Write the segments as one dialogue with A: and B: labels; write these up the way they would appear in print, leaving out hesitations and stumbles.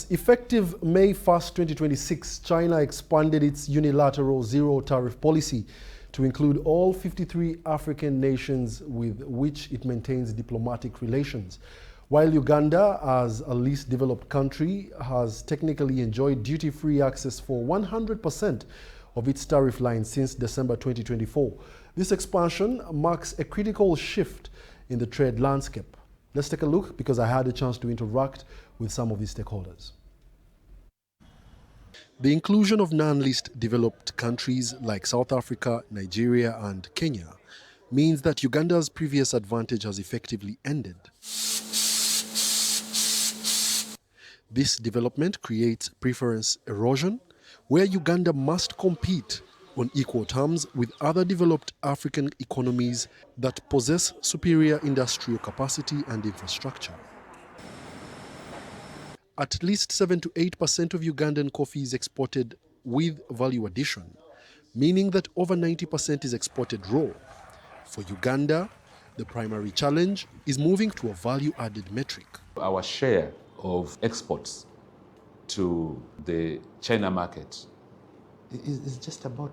A: Yes, effective May 1st, 2026, China expanded its unilateral zero-tariff policy to include all 53 African nations with which it maintains diplomatic relations. While Uganda, as a least developed country, has technically enjoyed duty-free access for 100% of its tariff lines since December 2024. This expansion marks a critical shift in the trade landscape. Let's take a look, because I had a chance to interact with some of these stakeholders. The inclusion of non-least developed countries like South Africa, Nigeria, and Kenya means that Uganda's previous advantage has effectively ended. This development creates preference erosion, where Uganda must compete on equal terms with other developed African economies that possess superior industrial capacity and infrastructure. At least 7 to 8% of Ugandan coffee is exported with value addition, meaning that over 90% is exported raw. For Uganda, the primary challenge is moving to a value-added metric.
B: Our share of exports to the China market is just about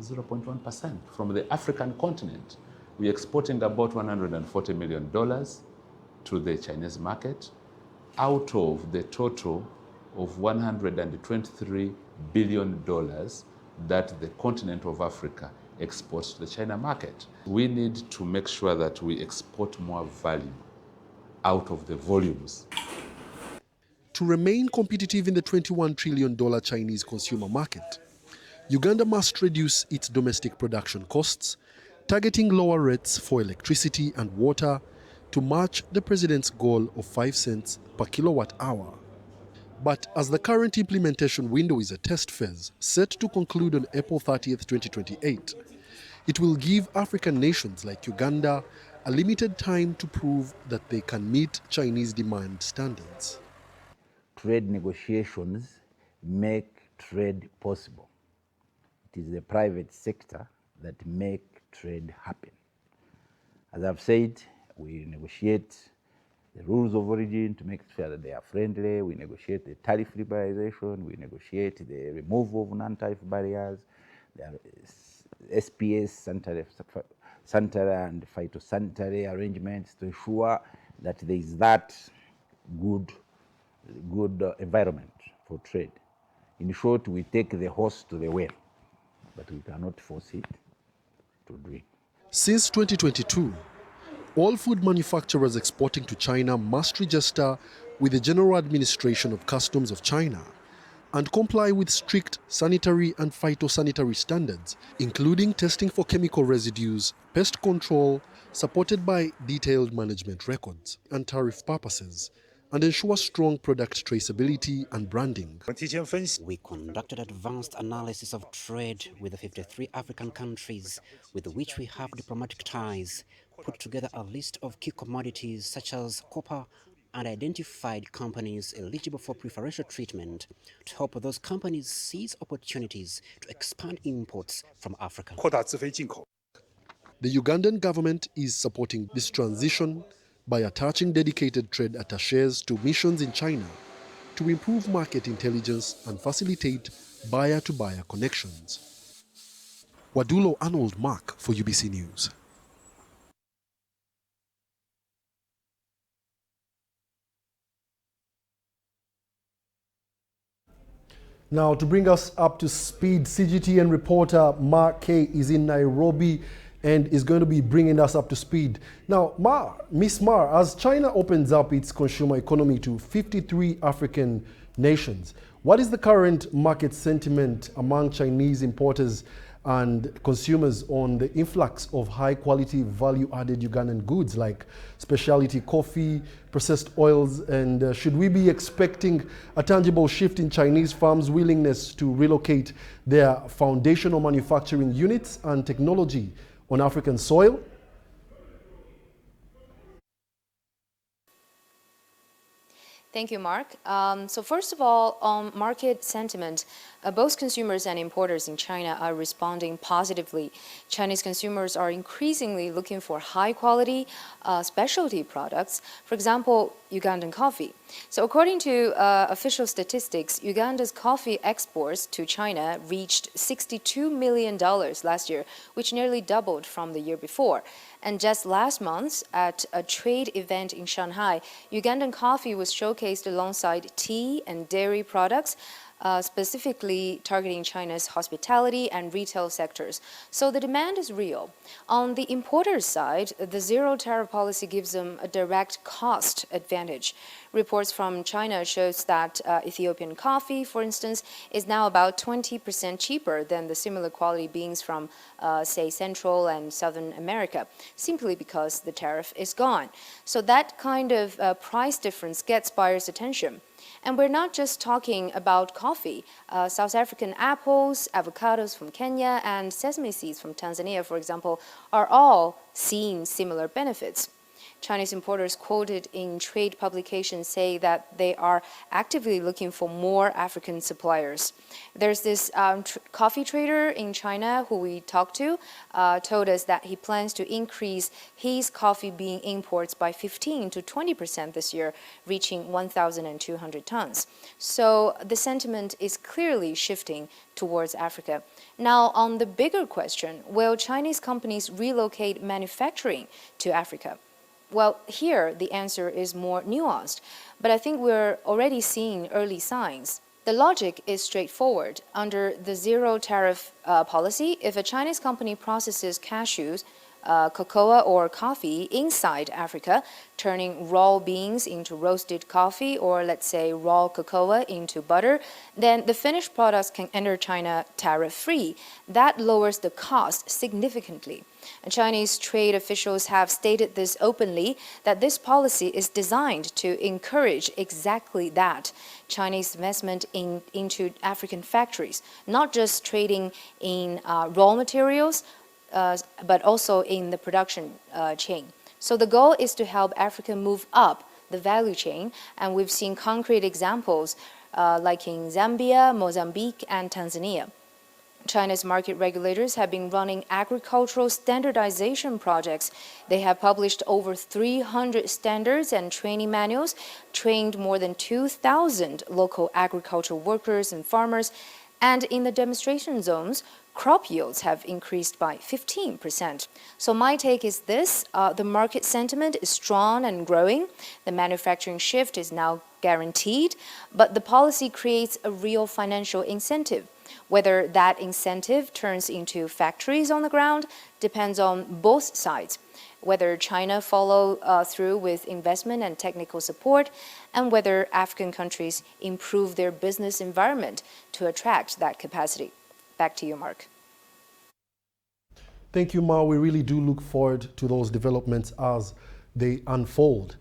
B: 0.1% from the African continent. We're exporting about $140 million to the Chinese market out of the total of $123 billion that the continent of Africa exports to the China market. We need to make sure that we export more value out of the volumes.
A: To remain competitive in the $21 trillion Chinese consumer market, Uganda must reduce its domestic production costs, targeting lower rates for electricity and water to match the president's goal of 5 cents per kilowatt hour. But as the current implementation window is a test phase set to conclude on April 30th, 2028, it will give African nations like Uganda a limited time to prove that they can meet Chinese demand standards.
C: Trade negotiations make trade possible. It is the private sector that make trade happen. As I've said, we negotiate the rules of origin to make sure that they are friendly. We negotiate the tariff liberalization. We negotiate the removal of non-tariff barriers. There are SPS, sanitary and phytosanitary arrangements to ensure that there is that good environment for trade. In short, we take the horse to the well, but we cannot force it to drink.
A: Since 2022, all food manufacturers exporting to China must register with the General Administration of Customs of China and comply with strict sanitary and phytosanitary standards, including testing for chemical residues, pest control, supported by detailed management records and tariff purposes, and ensure strong product traceability and branding.
D: We conducted advanced analysis of trade with the 53 African countries with which we have diplomatic ties, put together a list of key commodities such as copper, and identified companies eligible for preferential treatment to help those companies seize opportunities to expand imports from Africa.
A: The Ugandan government is supporting this transition by attaching dedicated trade attachés to missions in China to improve market intelligence and facilitate buyer-to-buyer connections. Wadulo Arnold Mark for UBC News. Now, to bring us up to speed, CGTN reporter Mark K is in Nairobi and is going to be bringing us up to speed. Now, Miss Mar, as China opens up its consumer economy to 53 African nations, what is the current market sentiment among Chinese importers and consumers on the influx of high-quality, value-added Ugandan goods like specialty coffee, processed oils, and should we be expecting a tangible shift in Chinese firms' willingness to relocate their foundational manufacturing units and technology on African soil?
E: Thank you, Mark. So first of all, on market sentiment, both consumers and importers in China are responding positively. Chinese consumers are increasingly looking for high-quality specialty products. For example, Ugandan coffee. So according to official statistics, Uganda's coffee exports to China reached $62 million last year, which nearly doubled from the year before. And just last month, at a trade event in Shanghai, Ugandan coffee was showcased alongside tea and dairy products, specifically targeting China's hospitality and retail sectors. So the demand is real. On the importer's side, the zero-tariff policy gives them a direct cost advantage. Reports from China shows that Ethiopian coffee, for instance, is now about 20% cheaper than the similar quality beans from, say, Central and Southern America, simply because the tariff is gone. So that kind of price difference gets buyers' attention. And we're not just talking about coffee. South African apples, avocados from Kenya, and sesame seeds from Tanzania, for example, are all seeing similar benefits. Chinese importers quoted in trade publications say that they are actively looking for more African suppliers. There's this coffee trader in China who we talked to, told us that he plans to increase his coffee bean imports by 15 to 20% this year, reaching 1,200 tons. So the sentiment is clearly shifting towards Africa. Now, on the bigger question, will Chinese companies relocate manufacturing to Africa? Well, here the answer is more nuanced, but I think we're already seeing early signs. The logic is straightforward. Under the zero-tariff policy, if a Chinese company processes cashews, cocoa or coffee inside Africa, turning raw beans into roasted coffee, or let's say raw cocoa into butter, then the finished products can enter China tariff-free. That lowers the cost significantly. And Chinese trade officials have stated this openly, that this policy is designed to encourage exactly that, Chinese investment into African factories, not just trading in raw materials, but also in the production chain. So the goal is to help Africa move up the value chain, and we've seen concrete examples like in Zambia, Mozambique, and Tanzania. China's market regulators have been running agricultural standardization projects. They have published over 300 standards and training manuals, trained more than 2,000 local agricultural workers and farmers, and in the demonstration zones, crop yields have increased by 15%. So my take is this, the market sentiment is strong and growing. The manufacturing shift is now guaranteed, but the policy creates a real financial incentive. Whether that incentive turns into factories on the ground depends on both sides. Whether China follow through with investment and technical support, and whether African countries improve their business environment to attract that capacity. Back to you, Mark.
A: Thank you, Ma. We really do look forward to those developments as they unfold.